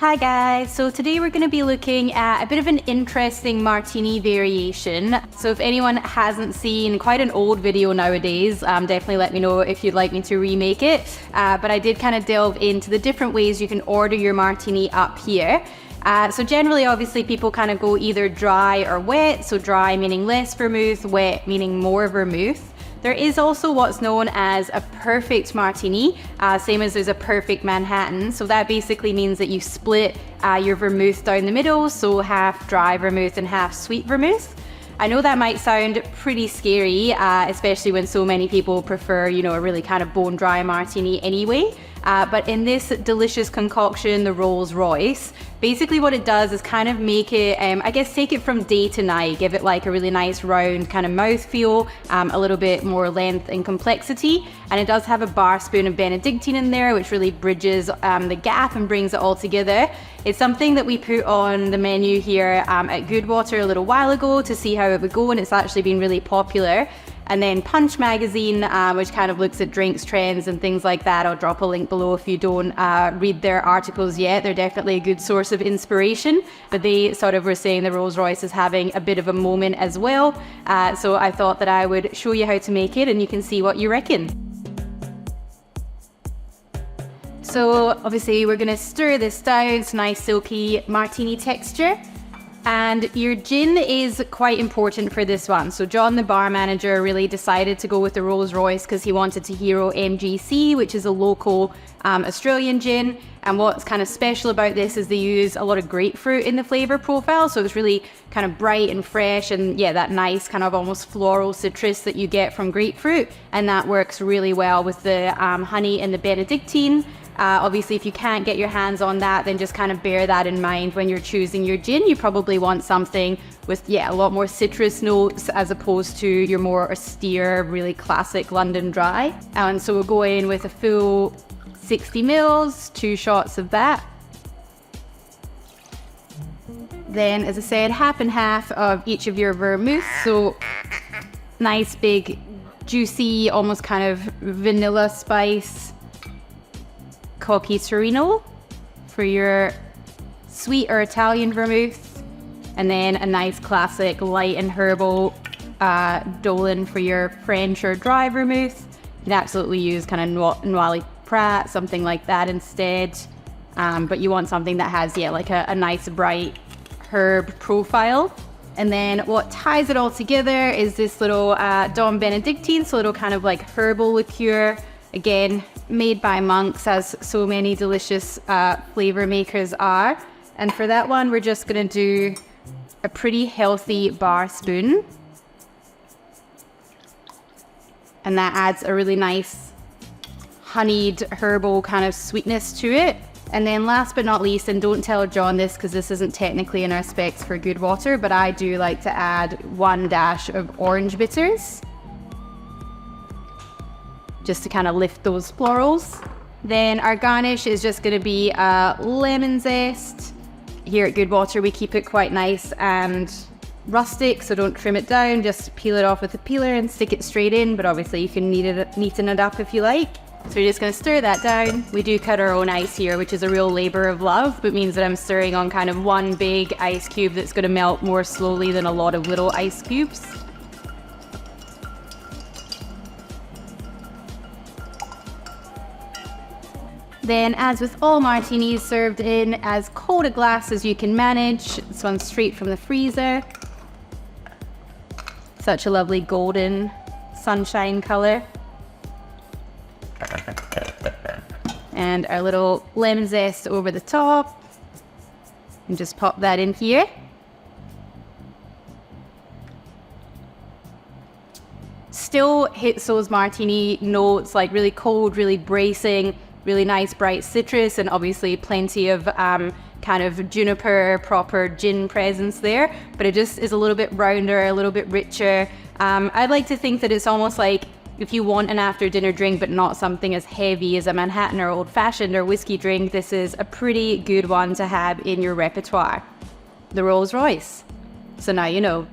Hi guys, so today we're going to be looking at a bit of an interesting martini variation. So if anyone hasn't seen quite an old video nowadays, definitely let me know if you'd like me to remake it. But I did kind of delve into the different ways you can order your martini up here. So generally, obviously, people kind of go either dry or wet. So dry meaning less vermouth, wet meaning more vermouth. There is also what's known as a perfect martini, same as there's a perfect Manhattan. So that basically means that you split your vermouth down the middle, so half dry vermouth and half sweet vermouth. I know that might sound pretty scary, especially when so many people prefer, a really kind of bone dry martini anyway. But in this delicious concoction, the ROYCE, basically what it does is kind of make it, I guess, take it from day to night, give it like a really nice round kind of mouthfeel, a little bit more length and complexity. And it does have a Barspoon Benedictine in there, which really bridges the gap and brings it all together. It's something that we put on the menu here at Goodwater a little while ago to see how it would go, and it's actually been really popular. And then Punch magazine, which kind of looks at drinks trends and things like that. I'll drop a link below if you don't read their articles yet. They're definitely a good source of inspiration, but they sort of were saying the ROYCE is having a bit of a moment as well. So I thought that I would show you how to make it and you can see what you reckon. So obviously we're gonna stir this down. It's nice silky martini texture. And your gin is quite important for this one. So John, the bar manager, really decided to go with the ROYCE because he wanted to hero MGC, which is a local Australian gin. And what's kind of special about this is they use a lot of grapefruit in the flavor profile. So it's really kind of bright and fresh, and yeah, that nice kind of almost floral citrus that you get from grapefruit. And that works really well with the honey and the Benedictine. Obviously, if you can't get your hands on that, then just kind of bear that in mind when you're choosing your gin. You probably want something with, a lot more citrus notes as opposed to your more austere, really classic London dry. And so we'll go in with a full 60 mils, 2 shots of that. Then, as I said, half and half of each of your vermouth. So nice, big, juicy, almost kind of vanilla spice. Cocchi Torino for your sweet or Italian vermouth, and then a nice classic light and herbal Dolan for your French or dry vermouth. You can absolutely use kind of Noilly Prat, something like that instead, but you want something that has like a nice bright herb profile. And then what ties it all together is this little Dom Benedictine, so a little kind of like herbal liqueur. Again, made by monks, as so many delicious flavor makers are. And for that one, we're just gonna do a pretty healthy bar spoon. And that adds a really nice honeyed herbal kind of sweetness to it. And then last but not least, and don't tell John this because this isn't technically in our specs for Goodwater, but I do like to add 1 dash of orange bitters, just to kind of lift those florals. Then our garnish is just gonna be lemon zest. Here at Goodwater, we keep it quite nice and rustic, so don't trim it down, just peel it off with a peeler and stick it straight in, but obviously you can neaten it up if you like. So we're just gonna stir that down. We do cut our own ice here, which is a real labor of love, but means that I'm stirring on kind of one big ice cube that's gonna melt more slowly than a lot of little ice cubes. Then, as with all martinis, served in as cold a glass as you can manage. This one's straight from the freezer. Such a lovely golden sunshine color. And our little lemon zest over the top. And just pop that in here. Still hits those martini notes, like really cold, really bracing, really nice bright citrus, and obviously plenty of kind of juniper proper gin presence there, but it just is a little bit rounder, a little bit richer. I'd like to think that it's almost like if you want an after dinner drink but not something as heavy as a Manhattan or old fashioned or whiskey drink, this is a pretty good one to have in your repertoire. The ROYCE. So now you know.